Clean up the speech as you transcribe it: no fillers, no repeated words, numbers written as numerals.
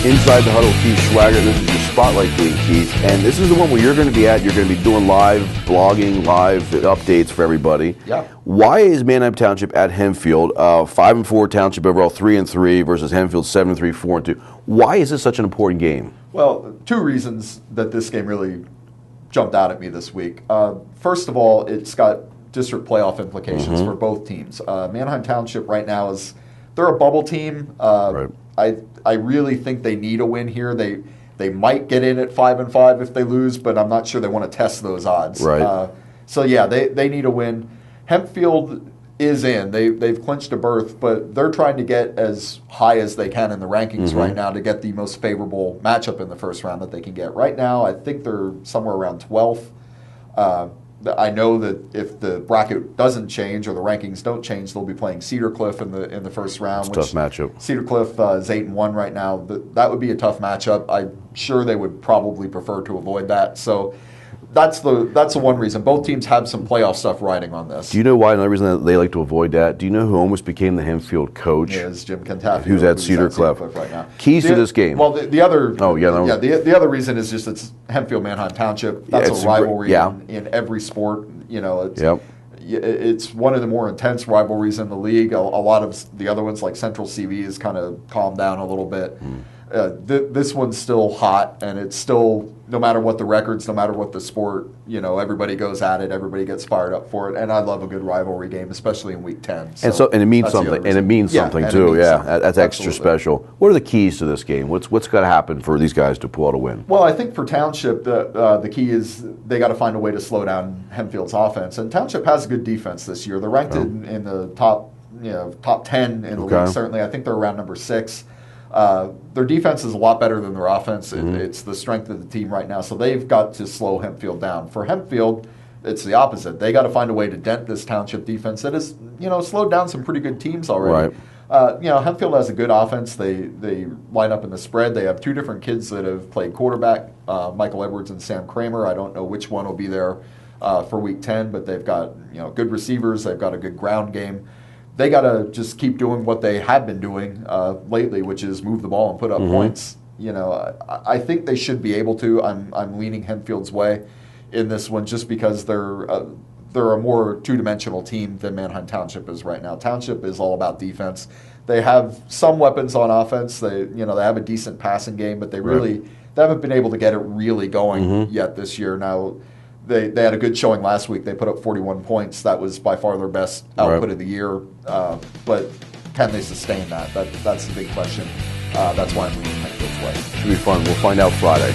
Inside the Huddle, Keith Schwager. This is your Spotlight game, Keith. And this is the one where you're going to be at. You're going to be doing live blogging, live updates for everybody. Yeah. Why is Manheim Township at Hempfield 5-4 Township overall, 3-3 versus Hempfield 7-3, 4-2? Why is this such an important game? Well, two reasons that this game really jumped out at me this week. First of all, it's got district playoff implications for both teams. Manheim Township right now they're a bubble team. Right. I really think they need a win here. They might get in at 5-5 if they lose, but I'm not sure they want to test those odds. Right. So yeah, they need a win. Hempfield is in. They've clinched a berth, but they're trying to get as high as they can in the rankings right now to get the most favorable matchup in the first round that they can get. Right now, I think they're somewhere around 12th. I know that if the bracket doesn't change or the rankings don't change, they'll be playing Cedar Cliff in the first round. It's a tough matchup. Cedar Cliff is 8-1 right now. That would be a tough matchup. I'm sure they would probably prefer to avoid that. So that's the one reason. Both teams have some playoff stuff riding on this. Do you know why? Another reason that they like to avoid that? Do you know who almost became the Hempfield coach? Yeah, it's Jim Kentafi, who's at Cedar Cliff right now. Keys to this game. Well, the other the other reason is just it's Hempfield Manheim Township. That's a rivalry in every sport. You know, it's one of the more intense rivalries in the league. A lot of the other ones, like Central CV, has kind of calmed down a little bit. This one's still hot, and it's still, no matter what the records, no matter what the sport, everybody goes at it, everybody gets fired up for it, and I love a good rivalry game, especially in Week 10. And it means something, and it means something too. That's extra special. What are the keys to this game? What's got to happen for these guys to pull out a win? Well, I think for Township, the key is they got to find a way to slow down Hempfield's offense, and Township has a good defense this year. They're ranked in the top 10 in the league. Certainly, I think they're around number 6. Their defense is a lot better than their offense. It's the strength of the team right now. So they've got to slow Hempfield down. For Hempfield, it's the opposite. They got to find a way to dent this Township defense that has, slowed down some pretty good teams already. Right. Hempfield has a good offense. They line up in the spread. They have two different kids that have played quarterback, Michael Edwards and Sam Kramer. I don't know which one will be there for Week 10, but they've got good receivers. They've got a good ground game. They got to just keep doing what they have been doing lately, which is move the ball and put up points. I think they should be able to. I'm leaning Hempfield's way in this one just because they're a more two-dimensional team than Manheim Township is right now. Township is all about defense. They have some weapons on offense. They have a decent passing game, but they haven't been able to get it really going yet this year. Now, They had a good showing last week. They put up 41 points. That was by far their best output of the year. But can they sustain that? That's the big question. That's why I'm leaning Hempfield's way. Should be fun. We'll find out Friday.